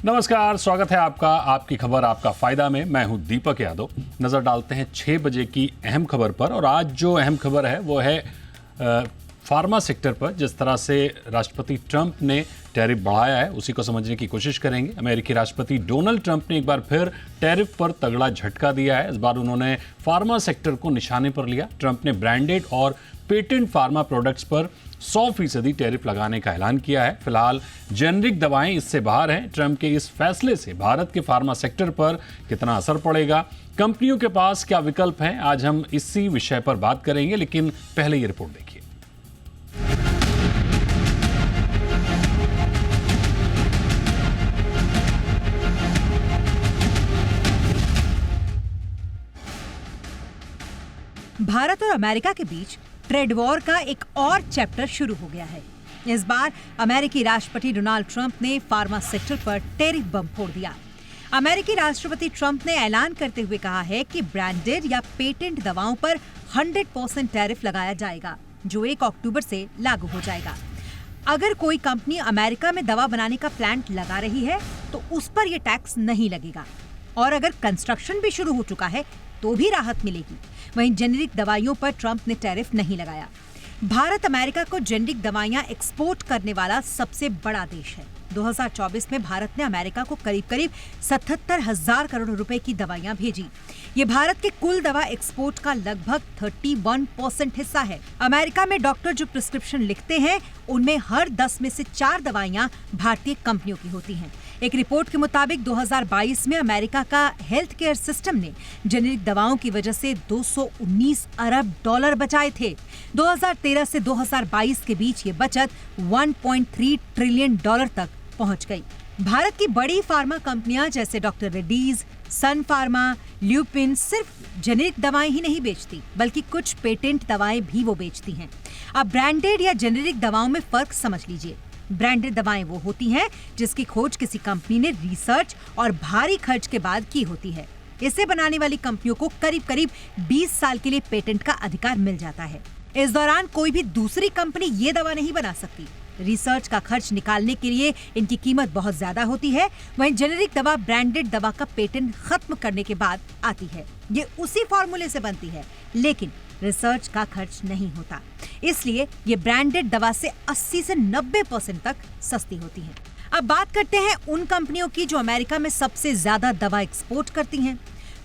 नमस्कार, स्वागत है आपका आपकी खबर आपका फायदा में। मैं हूं दीपक यादव। नजर डालते हैं 6 बजे की अहम खबर पर। और आज जो अहम खबर है वो है फार्मा सेक्टर पर। जिस तरह से राष्ट्रपति ट्रंप ने टैरिफ बढ़ाया है उसी को समझने की कोशिश करेंगे। अमेरिकी राष्ट्रपति डोनाल्ड ट्रंप ने एक बार फिर टैरिफ पर तगड़ा झटका दिया है। इस बार उन्होंने फार्मा सेक्टर को निशाने पर लिया। ट्रंप ने ब्रांडेड और पेटेंट फार्मा प्रोडक्ट्स पर 100% टैरिफ लगाने का ऐलान किया है। फिलहाल जेनरिक दवाएं इससे बाहर हैं। ट्रंप के इस फैसले से भारत के फार्मा सेक्टर पर कितना असर पड़ेगा, कंपनियों के पास क्या विकल्प हैं, आज हम इसी विषय पर बात करेंगे। लेकिन पहले ये रिपोर्ट देखिए। भारत और अमेरिका के बीच ट्रेड वॉर का एक और चैप्टर शुरू हो गया है। इस बार अमेरिकी राष्ट्रपति डोनाल्ड ट्रंप ने फार्मा सेक्टर पर टैरिफ बम फोड़ दिया। अमेरिकी राष्ट्रपति ट्रंप ने ऐलान करते हुए कहा है कि ब्रांडेड या पेटेंट दवाओं पर 100% टैरिफ लगाया जाएगा, जो 1 अक्टूबर से लागू हो जाएगा। अगर कोई कंपनी अमेरिका में दवा बनाने का प्लांट लगा रही है तो उस पर यह टैक्स नहीं लगेगा, और अगर कंस्ट्रक्शन भी शुरू हो चुका है तो भी राहत मिलेगी। वहीं जेनेरिक दवाइयों पर ट्रंप ने टैरिफ नहीं लगाया। भारत अमेरिका को जेनेरिक दवाइयां एक्सपोर्ट करने वाला सबसे बड़ा देश है। 2024 में भारत ने अमेरिका को करीब 77,000 करोड़ रुपए की दवाइयां भेजी। ये भारत के कुल दवा एक्सपोर्ट का लगभग 31% हिस्सा है। अमेरिका में डॉक्टर जो प्रिस्क्रिप्शन लिखते हैं उनमें हर 10 में से 4 दवाइयां भारतीय कंपनियों की होती हैं। एक रिपोर्ट के मुताबिक 2022 में अमेरिका का हेल्थ केयर सिस्टम ने जेनेरिक दवाओं की वजह से 219 अरब डॉलर बचाए थे। 2013 से 2022 के बीच ये बचत 1.3 ट्रिलियन डॉलर तक पहुंच गई। भारत की बड़ी फार्मा कंपनियां जैसे डॉक्टर रेड्डीज, सन फार्मा, ल्यूपिन सिर्फ जेनेरिक दवाएं ही नहीं बेचती, बल्कि कुछ पेटेंट दवाएं भी वो बेचती हैं। अब ब्रांडेड या जेनेरिक दवाओं में फर्क समझ लीजिए। ब्रांडेड दवाएं वो होती हैं जिसकी खोज किसी कंपनी ने रिसर्च और भारी खर्च के बाद की होती है। इसे बनाने वाली कंपनियों को करीब 20 साल के लिए पेटेंट का अधिकार मिल जाता है। इस दौरान कोई भी दूसरी कंपनी ये दवा नहीं बना सकती। रिसर्च का खर्च निकालने के लिए इनकी कीमत बहुत ज्यादा होती है। वहीं जेनेरिक दवा ब्रांडेड दवा का पेटेंट खत्म करने के बाद आती है। ये उसी फॉर्मूले से बनती है, लेकिन रिसर्च का खर्च नहीं होता। इसलिए ये ब्रांडेड दवा से 80 से 90% तक सस्ती होती है। अब बात करते हैं उन कंपनियों की जो अमेरिका में सबसे ज्यादा दवा एक्सपोर्ट करती हैं।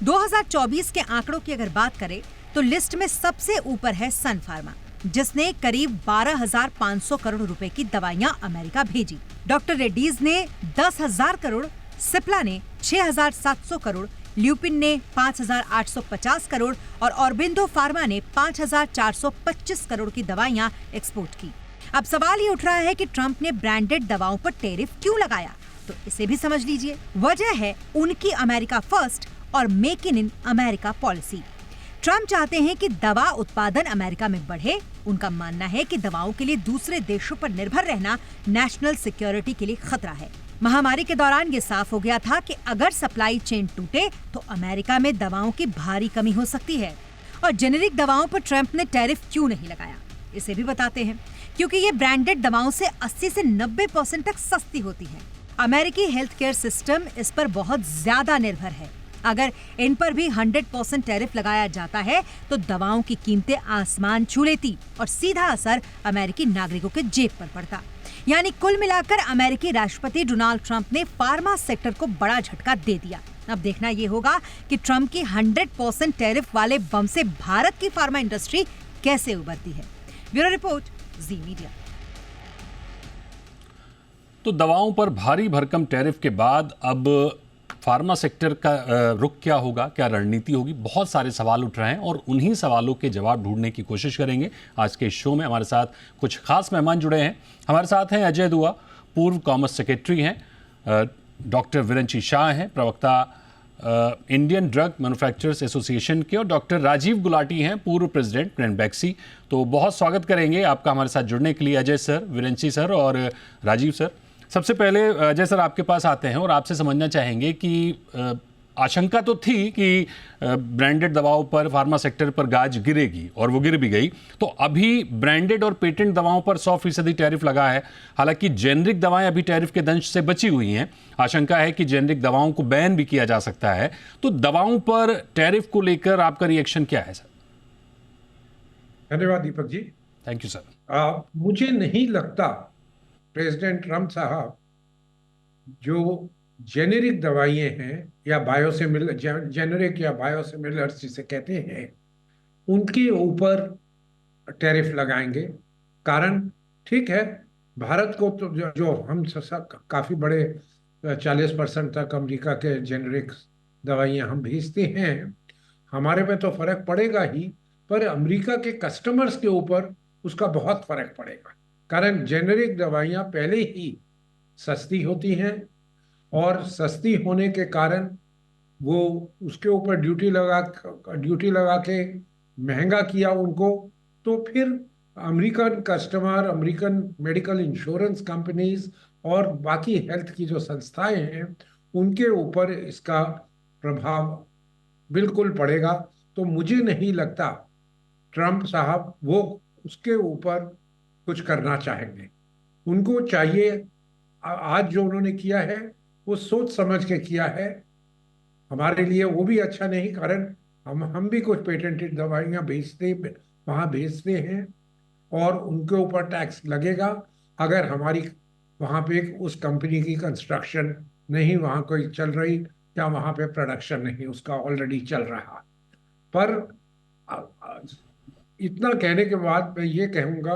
2024 के आंकड़ों की अगर बात करें तो लिस्ट में सबसे ऊपर है सन फार्मा, जिसने करीब 12,500 करोड़ रुपए की दवाइयां अमेरिका भेजी। डॉक्टर रेड्डीज ने 10,000 करोड़, सिप्ला ने 6,700 करोड़, ल्यूपिन ने 5,850 करोड़ और ऑरबिंदो फार्मा ने 5,425 करोड़ की दवाइयां एक्सपोर्ट की। अब सवाल ये उठ रहा है कि ट्रंप ने ब्रांडेड दवाओं पर टैरिफ क्यों लगाया, तो इसे भी समझ लीजिए। वजह है उनकी अमेरिका फर्स्ट और make in America policy. Trump चाहते हैं कि दवा उत्पादन अमेरिका में बढ़े। उनका मानना है कि दवाओं के लिए दूसरे देशों पर निर्भर रहना नेशनल सिक्योरिटी के लिए खतरा है। महामारी के दौरान ये साफ हो गया था कि अगर सप्लाई चेन टूटे तो अमेरिका में दवाओं की भारी कमी हो सकती है। और जेनेरिक दवाओं पर ट्रंप ने टैरिफ क्यों नहीं लगाया, इसे भी बताते हैं। क्योंकि ये ब्रांडेड दवाओं से 80 से 90% तक सस्ती होती है। अमेरिकी हेल्थ केयर सिस्टम इस पर बहुत ज्यादा निर्भर है। अगर इन पर भी 100% टैरिफ लगाया जाता है तो दवाओं की कीमतें आसमान छू लेती और सीधा असर अमेरिकी नागरिकों के जेब पर पड़ता। यानी कुल मिलाकर अमेरिकी राष्ट्रपति डोनाल्ड ट्रंप ने फार्मा सेक्टर को बड़ा झटका दे दिया। अब देखना ये होगा कि ट्रंप की 100% टैरिफ वाले बम से भारत की फार्मा इंडस्ट्री कैसे उभरती है। ब्यूरो रिपोर्ट, जी मीडिया। तो दवाओं पर भारी भरकम टैरिफ के बाद अब फार्मा सेक्टर का रुख क्या होगा, क्या रणनीति होगी, बहुत सारे सवाल उठ रहे हैं और उन्हीं सवालों के जवाब ढूंढने की कोशिश करेंगे। आज के इस शो में हमारे साथ कुछ खास मेहमान जुड़े हैं। हमारे साथ हैं अजय दुआ, पूर्व कॉमर्स सेक्रेटरी हैं, डॉक्टर विरंची शाह हैं, प्रवक्ता इंडियन ड्रग मैन्युफैक्चरर्स एसोसिएशन के, और डॉक्टर राजीव गुलाटी हैं, पूर्व प्रेसिडेंट ब्रेंडबैक्सी। तो बहुत स्वागत करेंगे आपका हमारे साथ जुड़ने के लिए अजय सर, विरंची सर और राजीव सर। सबसे पहले अजय सर आपके पास आते हैं और आपसे समझना चाहेंगे कि आशंका तो थी कि ब्रांडेड दवाओं पर, फार्मा सेक्टर पर गाज गिरेगी और वो गिर भी गई। तो अभी ब्रांडेड और पेटेंट दवाओं पर 100% टैरिफ लगा है। हालांकि जेनरिक दवाएं अभी टैरिफ के दंश से बची हुई हैं। आशंका है कि जेनरिक दवाओं को बैन भी किया जा सकता है। तो दवाओं पर टैरिफ को लेकर आपका रिएक्शन क्या है सर? धन्यवाद Deepak ji. Thank you sir. मुझे नहीं लगता प्रेसिडेंट ट्रम्प साहब जो जेनेरिक दवाइयां हैं या बायोसिमिलर, जेनेरिक या बायोसिमिलर्स जिसे कहते हैं, उनके ऊपर टैरिफ लगाएंगे। कारण ठीक है, भारत को तो जो हम काफी बड़े 40% तक अमेरिका के जेनेरिक दवाइयां हम भेजते हैं, हमारे में तो फर्क पड़ेगा ही, पर अमेरिका के कस्टमर्स के ऊपर उसका बहुत फर्क पड़ेगा। कारण जेनेरिक दवाइयां पहले ही सस्ती होती हैं और सस्ती होने के कारण वो उसके ऊपर ड्यूटी लगा के महंगा किया उनको, तो फिर American customer, American medical insurance companies और बाकी हेल्थ की जो संस्थाएं हैं, उनके ऊपर इसका प्रभाव बिल्कुल पड़ेगा। तो मुझे नहीं लगता ट्रम्प साहब वो उसके ऊपर कुछ करना चाहेंगे। उनको चाहिए, आज जो उन्होंने किया है वो सोच समझ के किया है। हमारे लिए वो भी अच्छा नहीं, कारण हम भी कुछ पेटेंटेड दवाइयां वहां भेजते हैं और उनके ऊपर टैक्स लगेगा अगर हमारी वहां पे उस कंपनी की कंस्ट्रक्शन नहीं वहां कोई चल रही या वहां पे प्रोडक्शन नहीं उसका ऑलरेडी चल रहा। पर इतना कहने के बाद मैं ये कहूंगा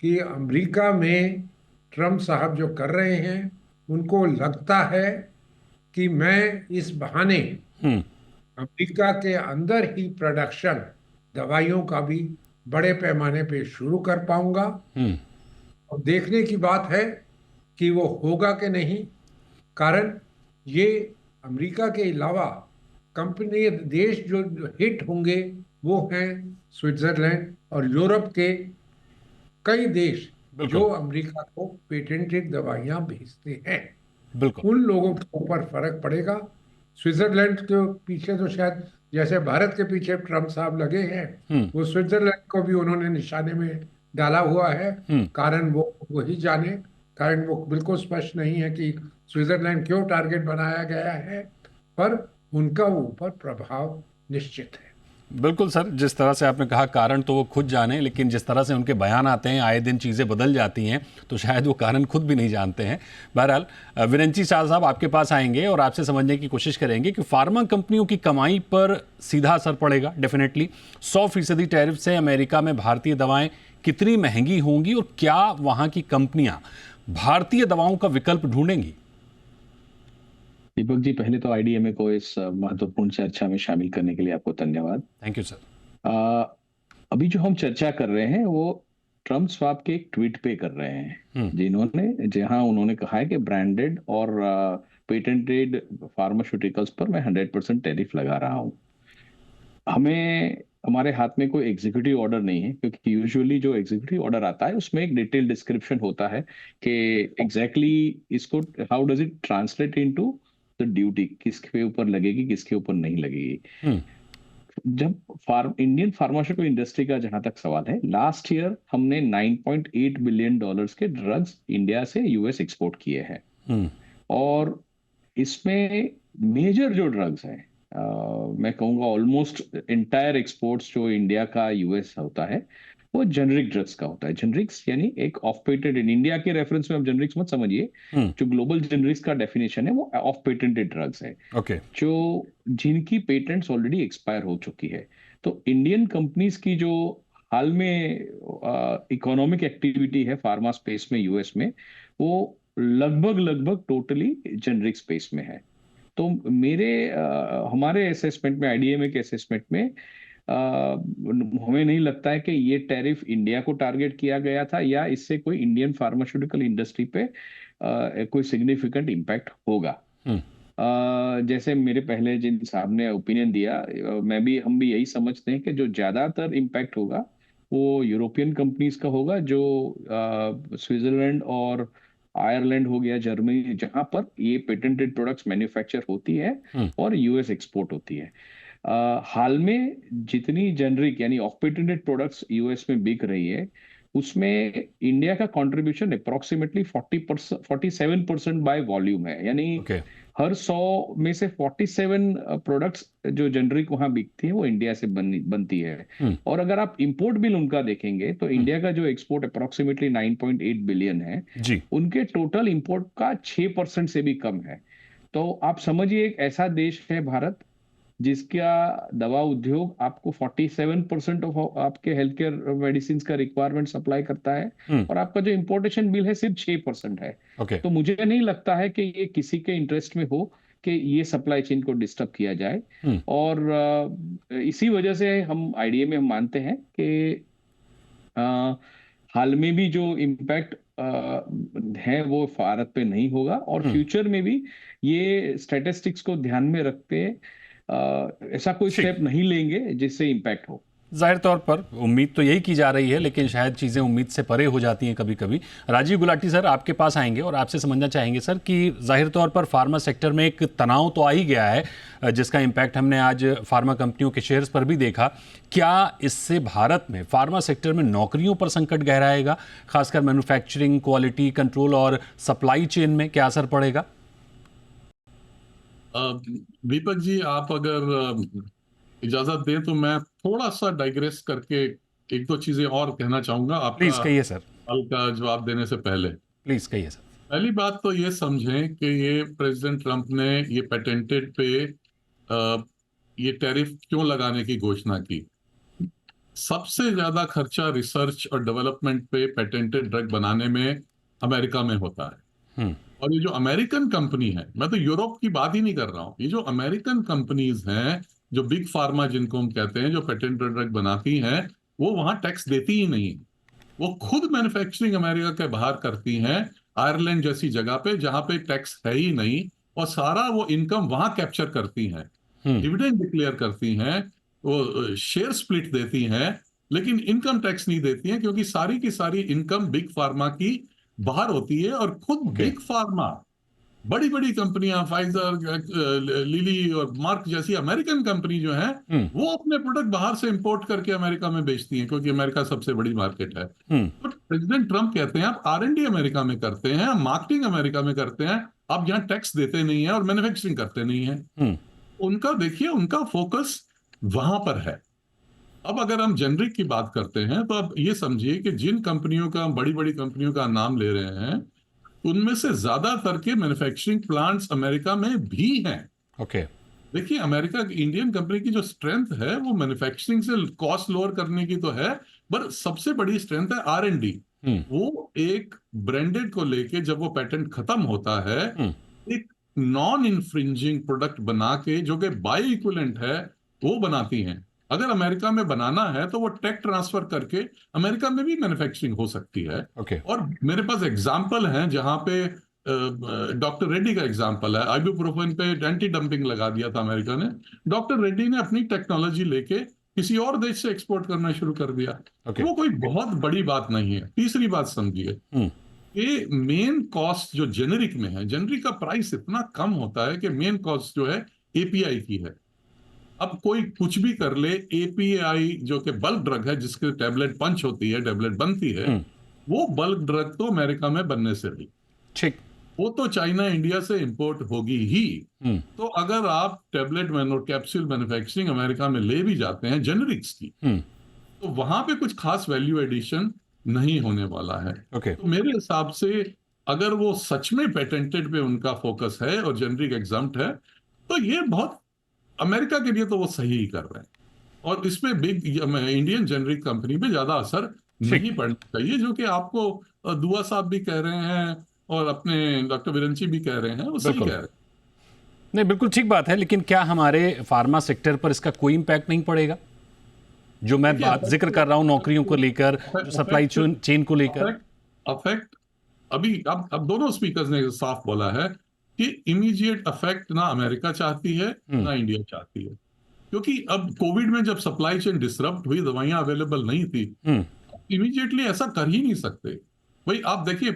कि अमेरिका में ट्रम्प साहब जो कर रहे हैं, उनको लगता है कि मैं इस बहाने अमेरिका के अंदर ही प्रोडक्शन दवाइयों का भी बड़े पैमाने पे शुरू कर पाऊंगा। और देखने की बात है कि वो होगा कि नहीं। कारण ये अमेरिका के अलावा कंपनी देश जो हिट होंगे वो हैं स्विट्जरलैंड और यूरोप के कई देश जो अमेरिका को पेटेंटेड दवाइयां भेजते हैं। बिल्कुल, उन लोगों के ऊपर फर्क पड़ेगा। स्विट्जरलैंड के पीछे तो शायद जैसे भारत के पीछे ट्रम्प साहब लगे हैं, वो स्विट्जरलैंड को भी उन्होंने निशाने में डाला हुआ है। कारण वो वही जाने, कारण वो बिल्कुल स्पष्ट नहीं है कि स्विट्जरलैंड क्यों टारगेट बनाया गया है, पर उनका ऊपर प्रभाव निश्चित है। बिल्कुल सर, जिस तरह से आपने कहा कारण तो वो खुद जाने, लेकिन जिस तरह से उनके बयान आते हैं, आए दिन चीज़ें बदल जाती हैं, तो शायद वो कारण खुद भी नहीं जानते हैं। बहरहाल विरंची शाह साहब आपके पास आएंगे और आपसे समझने की कोशिश करेंगे कि फार्मा कंपनियों की कमाई पर सीधा असर पड़ेगा। डेफिनेटली 100% टैरिफ से अमेरिका में भारतीय दवाएं कितनी महंगी होंगी और क्या वहाँ की कंपनियां भारतीय दवाओं का विकल्प ढूंढेंगी? दीपक जी, पहले तो आईडीएमए को इस महत्वपूर्ण चर्चा में शामिल करने के लिए आपको धन्यवाद। Thank you sir. अभी जो हम चर्चा कर रहे हैं वो ट्रम्प साहब के एक ट्वीट पे कर रहे हैं, जहां उन्होंने कहा है कि ब्रांडेड और पेटेंटेड फार्मास्यूटिकल्स पर मैं 100% टैरिफ लगा रहा हूं। हमारे हाथ में कोई एग्जीक्यूटिव ऑर्डर नहीं है, क्योंकि यूजुअली जो एग्जीक्यूटिव ऑर्डर आता है उसमें एक डिटेल डिस्क्रिप्शन होता है कि एग्जैक्टली इसको how does it translate into the duty, किसके ऊपर लगेगी, किसके ऊपर नहीं लगेगी। जब इंडियन फार्मास्यूटिकल इंडस्ट्री का जहां तक सवाल है, लास्ट ईयर हमने $9.8 बिलियन के ड्रग्स इंडिया से यूएस एक्सपोर्ट किए हैं। और इसमें मेजर जो ड्रग्स हैं, मैं कहूंगा ऑलमोस्ट इंटायर एक्सपोर्ट्स जो इंडिया का यूएस होता है वो जेनरिक ड्रग्स का होता है। जेनरिक्स यानी एक ऑफ पेटेंटेड, इंडिया के रेफरेंस में आप जेनरिक्स मत समझिए, जो ग्लोबल जेनरिक्स का डेफिनेशन है वो ऑफ पेटेंटेड ड्रग्स है, जो जिनकी पेटेंट्स ऑलरेडी एक्सपायर हो चुकी है। तो इंडियन कंपनीज की जो हाल में इकोनॉमिक एक्टिविटी है फार्मा स्पेस में यूएस में, वो लगभग टोटली जेनरिक स्पेस में है। तो हमारे असेसमेंट में, आईडीएमए के असेसमेंट में, हमें नहीं लगता है कि ये टैरिफ इंडिया को टारगेट किया गया था या इससे कोई इंडियन फार्मास्यूटिकल इंडस्ट्री पे कोई सिग्निफिकेंट इम्पैक्ट होगा। जैसे मेरे पहले जिन साहब ने ओपिनियन दिया, हम भी यही समझते हैं कि जो ज्यादातर इम्पैक्ट होगा वो यूरोपियन कंपनीज का होगा, जो स्विट्जरलैंड और आयरलैंड हो गया, जर्मनी, जहां पर ये पेटेंटेड प्रोडक्ट्स मैन्युफैक्चर होती है और यूएस एक्सपोर्ट होती है। हाल में जितनी जेनरिक यानी ऑफ पेटेंटेड प्रोडक्ट्स यूएस में बिक रही है, उसमें इंडिया का कंट्रीब्यूशन अप्रोक्सीमेटली 47% बाय वॉल्यूम है। यानी ओके हर 100 में से 47 प्रोडक्ट्स जो जेनरिक वहां बिकती है वो इंडिया से बनती है। और अगर आप इंपोर्ट बिल उनका देखेंगे तो इंडिया का जो एक्सपोर्ट अप्रोक्सीमेटली 9.8 बिलियन है, जी उनके टोटल इंपोर्ट का 6% से भी कम है। तो आप समझिए एक ऐसा देश है भारत जिसका दवा उद्योग आपको 47% ऑफ आपके हेल्थ केयर मेडिसिन का रिक्वायरमेंट सप्लाई करता है, और आपका जो इंपोर्टेशन बिल है सिर्फ 6% है। ओके तो मुझे नहीं लगता है कि ये किसी के इंटरेस्ट में हो कि ये सप्लाई चेन को डिस्टर्ब किया जाए। और इसी वजह से हम आईडीए में हम मानते हैं कि हाल में भी जो इम्पैक्ट है वो भारत पे नहीं होगा, और फ्यूचर में भी ये स्टैटिस्टिक्स को ध्यान में रखते ऐसा कोई ठीक। स्टेप नहीं लेंगे जिससे इम्पैक्ट हो। जाहिर तौर पर उम्मीद तो यही की जा रही है, लेकिन शायद चीज़ें उम्मीद से परे हो जाती हैं कभी कभी। राजीव गुलाटी सर, आपके पास आएंगे और आपसे समझना चाहेंगे सर कि जाहिर तौर पर फार्मा सेक्टर में एक तनाव तो आ ही गया है, जिसका इम्पैक्ट हमने आज फार्मा कंपनियों के शेयर्स पर भी देखा। क्या इससे भारत में फार्मा सेक्टर में नौकरियों पर संकट गहराएगा, खासकर मैन्युफैक्चरिंग, क्वालिटी कंट्रोल और सप्लाई चेन में क्या असर पड़ेगा? दीपक जी, आप अगर इजाजत दें तो मैं थोड़ा सा डाइग्रेस करके एक दो चीजें और कहना चाहूंगा प्लीज आपका कहिए सर, सवाल का जवाब देने से पहले। प्लीज कहिए सर। पहली बात तो ये समझें कि ये प्रेसिडेंट ट्रंप ने ये पेटेंटेड पे ये टैरिफ क्यों लगाने की घोषणा की। सबसे ज्यादा खर्चा रिसर्च और डेवलपमेंट पे पेटेंटेड ड्रग बनाने में अमेरिका में होता है। और ये जो अमेरिकन कंपनी है, मैं तो यूरोप की बात ही नहीं कर रहा हूँ, ये जो अमेरिकन कंपनीज हैं, जो बिग फार्मा जिनको हम कहते हैं, जो पेटेंटेड ड्रग बनाती हैं, वो वहां टैक्स देती ही नहीं। वो खुद मैन्युफैक्चरिंग अमेरिका के बाहर करती हैं, आयरलैंड जैसी जगह पे जहां पे टैक्स है ही नहीं, और सारा वो इनकम वहां कैप्चर करती हैं, डिविडेंड डिक्लेयर करती हैं, वो शेयर स्प्लिट देती हैं, लेकिन इनकम टैक्स नहीं देती हैं, क्योंकि सारी की सारी इनकम बिग फार्मा की बाहर होती है। और खुद बिग फार्मा, बड़ी बड़ी कंपनियां, फाइजर, लिली और मार्क जैसी अमेरिकन कंपनी जो है, वो अपने प्रोडक्ट बाहर से इंपोर्ट करके अमेरिका में बेचती हैं, क्योंकि अमेरिका सबसे बड़ी मार्केट है। तो प्रेसिडेंट ट्रंप कहते हैं आप R&D अमेरिका में करते हैं, मार्केटिंग अमेरिका में करते हैं, आप यहाँ टैक्स देते नहीं है और मैन्युफैक्चरिंग करते नहीं है। उनका देखिए, उनका फोकस वहां पर है। अब अगर हम जेनरिक की बात करते हैं तो अब ये समझिए कि जिन कंपनियों का, बड़ी बड़ी कंपनियों का नाम ले रहे हैं, उनमें से ज्यादातर के मैन्युफैक्चरिंग प्लांट्स अमेरिका में भी हैं। ओके देखिए, अमेरिका की इंडियन कंपनी की जो स्ट्रेंथ है वो मैन्युफैक्चरिंग से कॉस्ट लोअर करने की तो है, पर सबसे बड़ी स्ट्रेंथ है R&D। वो एक ब्रांडेड को लेके जब वो पेटेंट खत्म होता है, एक नॉन इन्फ्रिंजिंग प्रोडक्ट बना के, जो कि बायो इक्विवेलेंट है, वो बनाती हैं। अगर अमेरिका में बनाना है तो वो टेक ट्रांसफर करके अमेरिका में भी मैन्युफैक्चरिंग हो सकती है। ओके और मेरे पास एग्जाम्पल हैं जहां पे डॉक्टर रेड्डी का एग्जाम्पल है। आइबुप्रोफेन पे एंटी डंपिंग लगा दिया था अमेरिका ने, डॉक्टर रेड्डी ने अपनी टेक्नोलॉजी लेके किसी और देश से एक्सपोर्ट करना शुरू कर दिया। वो कोई बहुत बड़ी बात नहीं है। तीसरी बात समझिए, ये मेन कॉस्ट जो जेनेरिक में है, जेनेरिक का प्राइस इतना कम होता है कि मेन कॉस्ट जो है API की है। अब कोई कुछ भी कर ले, API जो कि बल्क ड्रग है, जिसके टैबलेट पंच होती है, टैबलेट बनती है, वो बल्क ड्रग तो अमेरिका में बनने से भी, ठीक, वो तो चाइना इंडिया से इंपोर्ट होगी ही। तो अगर आप टैबलेट कैप्सूल मैन्युफैक्चरिंग अमेरिका में ले भी जाते हैं जेनेरिक्स की, तो वहां पे कुछ खास वैल्यू एडिशन नहीं होने वाला है। तो मेरे हिसाब से अगर वो सच में पेटेंटेड पे उनका फोकस है और जेनेरिक एग्जम्प्ट है, तो ये बहुत अमेरिका के लिए तो वो सही ही कर रहे हैं, और इसमें बिग इंडियन जेनेरिक कंपनी पे ज्यादा असर नहीं पड़ना चाहिए, जो कि आपको दुआ साहब भी कह रहे हैं और अपने डॉक्टर विरंची भी कह रहे हैं, वो सही कह रहे हैं। नहीं, बिल्कुल ठीक बात है, लेकिन क्या हमारे फार्मा सेक्टर पर इसका कोई इम्पैक्ट नहीं पड़ेगा? जो मैं बात जिक्र कर रहा हूं नौकरियों को लेकर, जो सप्लाई चेन को लेकर अफेक्ट अभी अब दोनों स्पीकर्स ने साफ बोला है कि इमीडिएट अफेक्ट ना अमेरिका चाहती है ना इंडिया चाहती है, क्योंकि अब कोविड में जब सप्लाई चेन डिसरप्ट हुई, दवाइयां अवेलेबल नहीं थी, इमीडिएटली ऐसा कर ही नहीं सकते। भाई आप देखिए,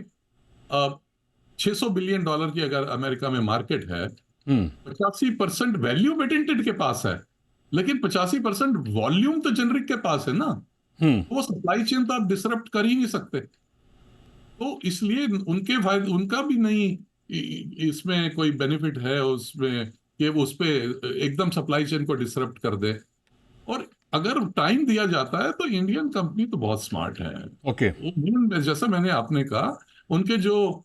$600 बिलियन की अगर अमेरिका में मार्केट है, हम्म 85% वैल्यू पेटेंटेड के पास है, लेकिन 85% वॉल्यूम तो जेनरिक के पास है ना। हम्म वो सप्लाई चेन तो आप डिसरप्ट कर ही नहीं सकते। तो इसलिए उनके फायदे, उनका भी नहीं इसमें कोई बेनिफिट है उसमें कि वो उस पे एकदम सप्लाई चेन को डिसरप्ट कर दे। और अगर टाइम दिया जाता है तो इंडियन कंपनी तो बहुत स्मार्ट है। ओके जैसा मैंने आपने कहा, उनके जो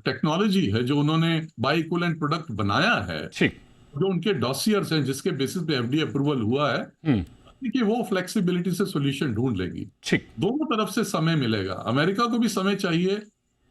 टेक्नोलॉजी है, जो उन्होंने बाई इक्विवेलेंट प्रोडक्ट बनाया है, ठीक जो उनके डॉसियर्स हैं जिसके बेसिस पे एफडीए अप्रूवल हुआ है, हम्म कि वो फ्लेक्सिबिलिटी से सॉल्यूशन ढूंढ लेगी। ठीक दोनों तरफ से समय मिलेगा, अमेरिका को भी समय चाहिए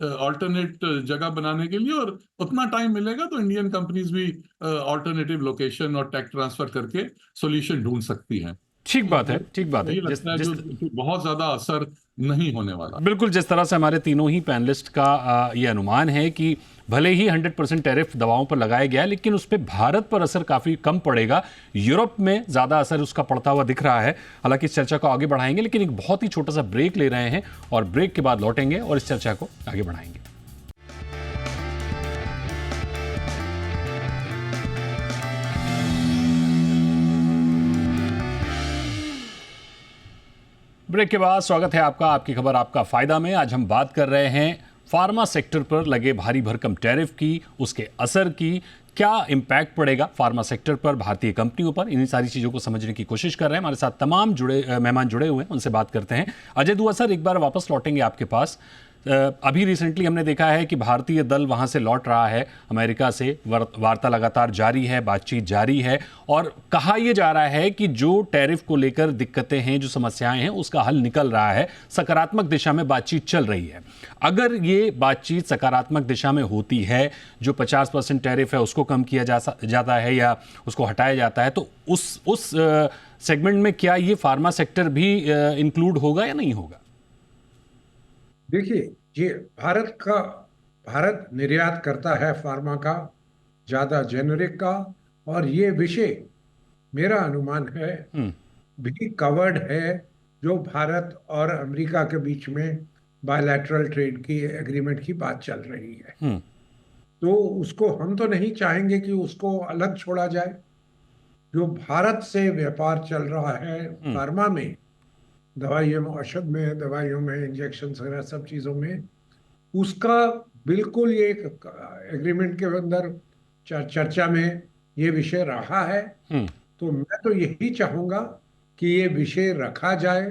ऑल्टरनेट जगह बनाने के लिए, और उतना टाइम मिलेगा तो इंडियन कंपनीज भी ऑल्टरनेटिव लोकेशन और टेक ट्रांसफर करके सॉल्यूशन ढूंढ सकती हैं। ठीक बात है, ठीक बात यही है। लगता है जो बहुत ज्यादा असर नहीं होने वाला। बिल्कुल, जिस तरह से हमारे तीनों ही पैनलिस्ट का ये अनुमान है कि भले ही 100% टैरिफ दवाओं पर लगाया गया है, लेकिन उस पर भारत पर असर काफ़ी कम पड़ेगा। यूरोप में ज़्यादा असर उसका पड़ता हुआ दिख रहा है। हालांकि इस चर्चा को आगे बढ़ाएंगे, लेकिन एक बहुत ही छोटा सा ब्रेक ले रहे हैं और ब्रेक के बाद लौटेंगे और इस चर्चा को आगे बढ़ाएंगे। ब्रेक के बाद स्वागत है आपका आपकी खबर आपका फायदा में। आज हम बात कर रहे हैं फार्मा सेक्टर पर लगे भारी भरकम टैरिफ की, उसके असर की, क्या इम्पैक्ट पड़ेगा फार्मा सेक्टर पर, भारतीय कंपनियों पर। इन्हीं सारी चीज़ों को समझने की कोशिश कर रहे हैं। हमारे साथ तमाम मेहमान जुड़े हुए हैं, उनसे बात करते हैं। अजय दुआ सर, एक बार वापस लौटेंगे आपके पास। अभी रिसेंटली हमने देखा है कि भारतीय दल वहाँ से लौट रहा है, अमेरिका से वार्ता लगातार जारी है, बातचीत जारी है, और कहा यह जा रहा है कि जो टैरिफ को लेकर दिक्कतें हैं, जो समस्याएं हैं, उसका हल निकल रहा है, सकारात्मक दिशा में बातचीत चल रही है। अगर ये बातचीत सकारात्मक दिशा में होती है, जो 50% टैरिफ है उसको कम किया जाता है या उसको हटाया जाता है, तो उस सेगमेंट में क्या ये फार्मा सेक्टर भी इंक्लूड होगा या नहीं होगा? देखिए, ये भारत निर्यात करता है फार्मा का, ज्यादा जेनरिक का, और ये विषय मेरा अनुमान है भी कवर्ड है जो भारत और अमेरिका के बीच में बायलैटरल ट्रेड की एग्रीमेंट की बात चल रही है। तो उसको हम तो नहीं चाहेंगे कि उसको अलग छोड़ा जाए। जो भारत से व्यापार चल रहा है फार्मा में, दवाइयों में, औषध में, दवाइयों में, इंजेक्शन वगैरह सब चीज़ों में, उसका बिल्कुल ये एग्रीमेंट के अंदर चर्चा में ये विषय रहा है। तो मैं तो यही चाहूँगा कि ये विषय रखा जाए।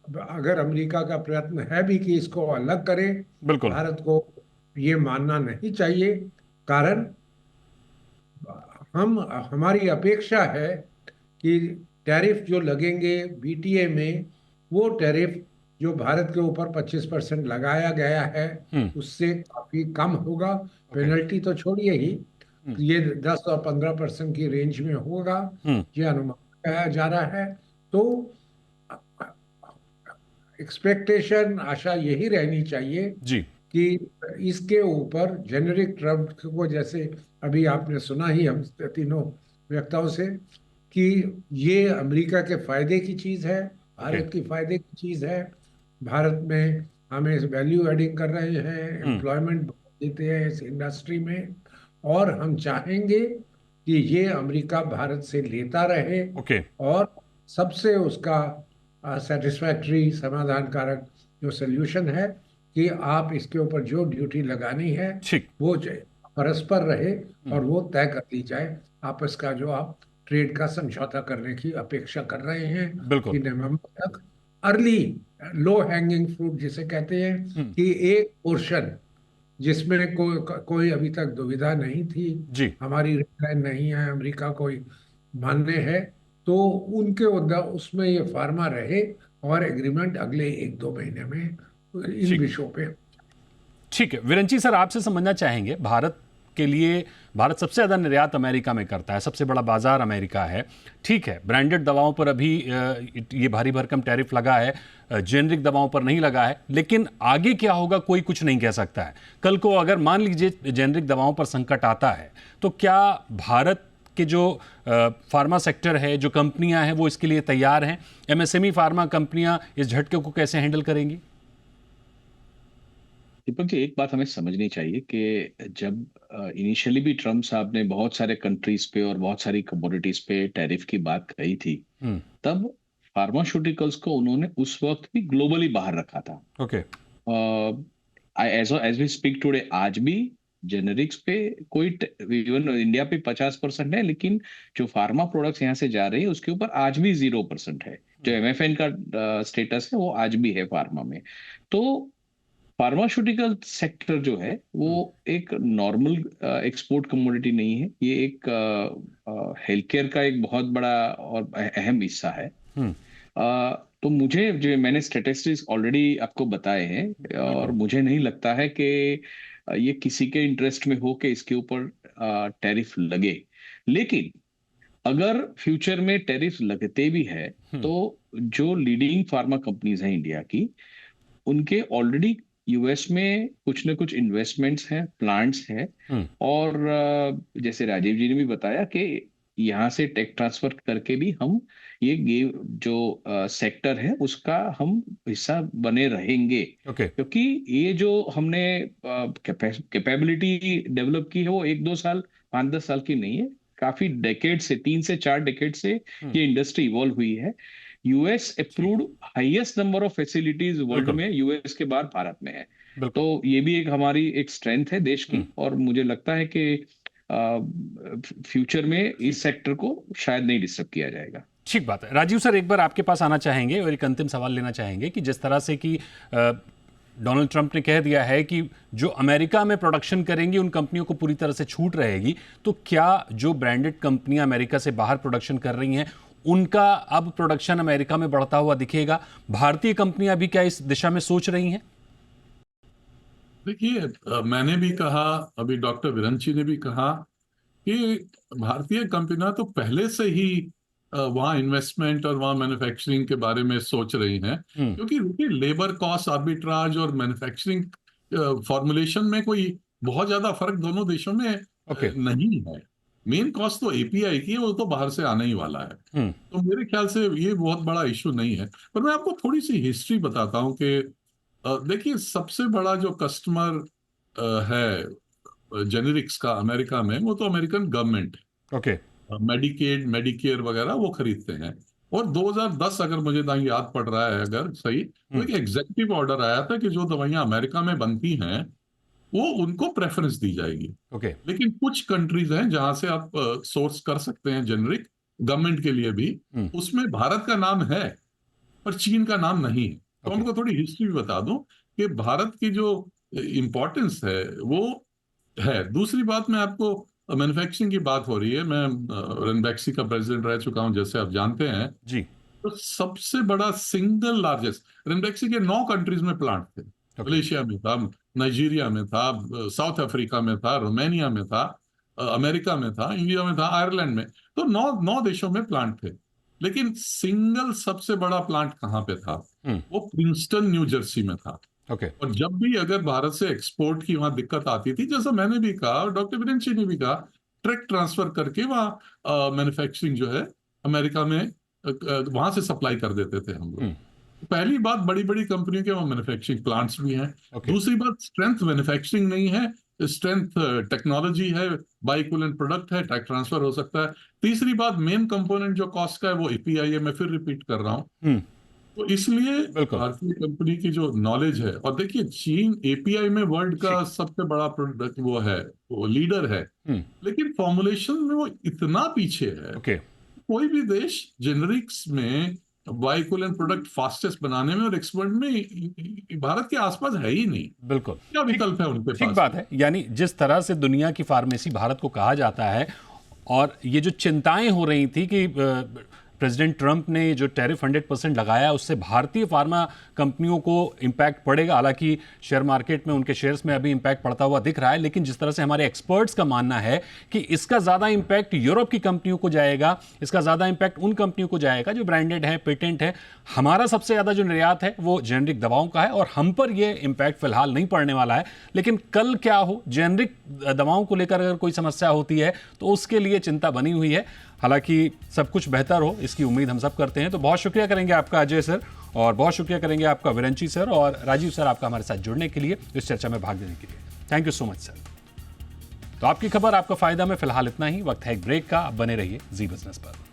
अगर अमेरिका का प्रयत्न है भी कि इसको अलग करें, बिल्कुल भारत को ये मानना नहीं चाहिए। कारण हमारी अपेक्षा है कि टैरिफ जो लगेंगे बीटीए में, वो टैरिफ जो भारत के ऊपर 25% लगाया गया है उससे काफी कम होगा। पेनल्टी तो छोड़िए ही, ये 10 और 15% की रेंज में होगा, ये अनुमान लगाया जा रहा है। तो एक्सपेक्टेशन, आशा यही रहनी चाहिए जी कि इसके ऊपर जेनेरिक ड्रग को, जैसे अभी आपने सुना ही हम तीनों वक्ताओं से, कि ये अमेरिका के फायदे की चीज़ है, भारत की फायदे की चीज़ है। भारत में हमें वैल्यू एडिंग कर रहे हैं, एम्प्लॉयमेंट देते हैं इस इंडस्ट्री में, और हम चाहेंगे कि ये अमेरिका भारत से लेता रहे और सबसे उसका सेटिस्फैक्टरी, समाधानकारक जो सोल्यूशन है कि आप इसके ऊपर जो ड्यूटी लगानी है वो परस्पर रहे और वो तय कर ली जाए। आपस का जो आप ट्रेड का समझौता करने की अपेक्षा कर रहे हैं कि नवंबर तक अर्ली लो हैंगिंग फ्रूट जिसे कहते हैं, कि एक पोर्शन जिसमें कोई अभी तक दुविधा नहीं थी, हमारी रेडलाइन नहीं है, अमेरिका कोई मानने है, तो उनके उसमें ये फार्मा रहे और एग्रीमेंट अगले 1-2 महीने में इन विषयों पे। ठीक है विरंची सर, आपसे समझना चाहेंगे, भारत के लिए, भारत सबसे ज़्यादा निर्यात अमेरिका में करता है, सबसे बड़ा बाजार अमेरिका है। ठीक है, ब्रांडेड दवाओं पर अभी ये भारी भरकम टैरिफ लगा है, जेनरिक दवाओं पर नहीं लगा है, लेकिन आगे क्या होगा कोई कुछ नहीं कह सकता है। कल को अगर मान लीजिए जेनरिक दवाओं पर संकट आता है, तो क्या भारत के जो फार्मा सेक्टर है, जो कंपनियां हैं, वो इसके लिए तैयार हैं? एमएसएमई फार्मा कंपनियां इस झटके को कैसे हैंडल करेंगी? दीपक जी, एक बात हमें समझनी चाहिए कि जब इनिशियली भी ट्रम्प साहब ने बहुत सारे कंट्रीज पे और बहुत सारी कमोडिटीज पे टैरिफ की बात कही थी, तब फार्मास्यूटिकल्स को उन्होंने उस वक्त भी ग्लोबली बाहर रखा था। Okay. As we speak today, आज भी जेनेरिक्स पे कोई, इवन इंडिया पे 50% है, लेकिन जो फार्मा प्रोडक्ट्स यहाँ से जा रही है उसके ऊपर आज भी 0% है। जो MFN का स्टेटस है वो आज भी है फार्मा में। तो फार्मास्यूटिकल सेक्टर जो है वो एक नॉर्मल एक्सपोर्ट कमोडिटी नहीं है, ये एक हेल्थ केयर का एक बहुत बड़ा और अहम हिस्सा है। तो मुझे, जो मैंने स्टैटिस्टिक्स ऑलरेडी आपको बताए हैं, और मुझे नहीं लगता है कि ये किसी के इंटरेस्ट में हो कि इसके ऊपर टैरिफ लगे। लेकिन अगर फ्यूचर में टैरिफ लगते भी है तो जो लीडिंग फार्मा कंपनीज हैं इंडिया की, उनके ऑलरेडी यूएस में कुछ ना कुछ इन्वेस्टमेंट्स हैं, प्लांट्स हैं, और जैसे राजीव जी ने भी बताया कि यहाँ से टेक ट्रांसफर करके भी हम ये जो सेक्टर है उसका हम हिस्सा बने रहेंगे। क्योंकि ये जो हमने कैपेबिलिटी डेवलप की है वो 1-2 साल, 5-10 साल की नहीं है, काफी डेकेड से, 3 से 4 डेकेड से ये इंडस्ट्री इवॉल्व हुई है। US approved highest number of facilities world में यूएस के बाद भारत में है। तो ये भी एक हमारी एक स्ट्रेंथ है देश की, और मुझे लगता है कि फ्यूचर में इस सेक्टर को शायद नहीं डिस्टर्ब किया जाएगा। ठीक बात है। राजीव सर, एक बार आपके पास आना चाहेंगे और एक अंतिम सवाल लेना चाहेंगे कि जिस तरह से कि डोनाल्ड ट्रंप ने कह दिया है कि जो अमेरिका में प्रोडक्शन करेंगी उन कंपनियों को पूरी तरह से छूट रहेगी, तो क्या जो ब्रांडेड कंपनियां अमेरिका से बाहर प्रोडक्शन कर रही हैं उनका अब प्रोडक्शन अमेरिका में बढ़ता हुआ दिखेगा? भारतीय कंपनियां भी क्या इस दिशा में सोच रही हैं? देखिए, मैंने भी कहा, अभी डॉक्टर विरंची ने भी कहा कि भारतीय कंपनियां तो पहले से ही वहाँ इन्वेस्टमेंट और वहाँ मैन्युफैक्चरिंग के बारे में सोच रही हैं, क्योंकि लेबर कॉस्ट आर्बिट्राज और मैन्युफैक्चरिंग फॉर्मुलेशन में कोई बहुत ज्यादा फर्क दोनों देशों में नहीं है। मेन कॉस्ट तो एपीआई की है, वो तो बाहर से आने ही वाला है। तो मेरे ख्याल से ये बहुत बड़ा इशू नहीं है। पर मैं आपको थोड़ी सी हिस्ट्री बताता हूँ कि देखिए, सबसे बड़ा जो कस्टमर है जेनेरिक्स का अमेरिका में, वो तो अमेरिकन गवर्नमेंट है। मेडिकेड, मेडिकेयर वगैरह वो खरीदते हैं। और 2010, अगर मुझे याद पड़ रहा है अगर सही, तो एक एग्जीक्यूटिव ऑर्डर आया था कि जो दवाइयां अमेरिका में बनती हैं वो उनको प्रेफरेंस दी जाएगी। लेकिन कुछ कंट्रीज हैं जहां से आप सोर्स कर सकते हैं जेनरिक, गवर्नमेंट के लिए भी, उसमें भारत का नाम है पर चीन का नाम नहीं है। तो हमको थोड़ी हिस्ट्री भी बता दूं कि भारत की जो इंपॉर्टेंस है वो है। दूसरी बात, मैं आपको, मैन्युफैक्चरिंग की बात हो रही है, मैं रेनबैक्सी का प्रेसिडेंट रह चुका हूं जैसे आप जानते हैं जी। तो सबसे बड़ा सिंगल लार्जेस्ट, रेनबैक्सी के 9 कंट्रीज में प्लांट थे। मलेशिया में था, नाइजीरिया में था, साउथ अफ्रीका में था, रोमानिया में था, अमेरिका में था, इंडिया में था, आयरलैंड में। तो 9 देशों में प्लांट थे। लेकिन सिंगल सबसे बड़ा प्लांट कहाँ पे था? वो प्रिंसटन, न्यू जर्सी में था। और जब भी अगर भारत से एक्सपोर्ट की वहां दिक्कत आती थी, जैसा मैंने भी कहा और डॉक्टर विरेंची ने भी कहा, ट्रक ट्रांसफर करके वहाँ मैन्युफैक्चरिंग जो है अमेरिका में वहां से सप्लाई कर देते थे हम लोग। पहली बात, बड़ी बड़ी कंपनियों के वहाँ मैन्युफैक्चरिंग प्लांट्स भी हैं। दूसरी बात, स्ट्रेंथ मैन्युफैक्चरिंग नहीं है, स्ट्रेंथ टेक्नोलॉजी है, बाई इक्विवेलेंट प्रोडक्ट है, ट्रैक ट्रांसफर हो सकता है। तीसरी बात, मेन कंपोनेंट जो कॉस्ट का है वो एपीआई है, मैं फिर रिपीट कर रहा हूँ। तो इसलिए भारतीय कंपनी की जो नॉलेज है, और देखिए चीन एपीआई में वर्ल्ड का सबसे बड़ा प्रोडक्ट वो है, वो लीडर है, लेकिन फॉर्मुलेशन में वो इतना पीछे है। कोई भी देश जेनरिक्स में बाई इक्विवेलेंट प्रोडक्ट फास्टेस्ट बनाने में और एक्सपोर्ट में भारत के आसपास है ही नहीं। बिल्कुल, क्या विकल्प है उनके पास? ठीक बात है। यानी जिस तरह से दुनिया की फार्मेसी भारत को कहा जाता है, और ये जो चिंताएं हो रही थी कि प्रेसिडेंट ट्रंप ने जो टैरिफ 100% लगाया उससे भारतीय फार्मा कंपनियों को इम्पैक्ट पड़ेगा, हालांकि शेयर मार्केट में उनके शेयर्स में अभी इम्पैक्ट पड़ता हुआ दिख रहा है, लेकिन जिस तरह से हमारे एक्सपर्ट्स का मानना है कि इसका ज़्यादा इम्पैक्ट यूरोप की कंपनियों को जाएगा, इसका ज़्यादा इम्पैक्ट उन कंपनियों को जाएगा जो ब्रांडेड है, पेटेंट है। हमारा सबसे ज़्यादा जो निर्यात है वो जेनरिक दवाओं का है, और हम पर ये इम्पैक्ट फिलहाल नहीं पड़ने वाला है। लेकिन कल क्या हो, जेनरिक दवाओं को लेकर अगर कोई समस्या होती है तो उसके लिए चिंता बनी हुई है। हालांकि सब कुछ बेहतर हो इसकी उम्मीद हम सब करते हैं। तो बहुत शुक्रिया करेंगे आपका अजय सर, और बहुत शुक्रिया करेंगे आपका विरंची सर और राजीव सर, आपका हमारे साथ जुड़ने के लिए, इस चर्चा में भाग लेने के लिए। Thank you so much sir. तो आपकी खबर आपका फायदा में फिलहाल इतना ही। वक्त है एक ब्रेक का, आप बने रहिए जी बिजनेस पर।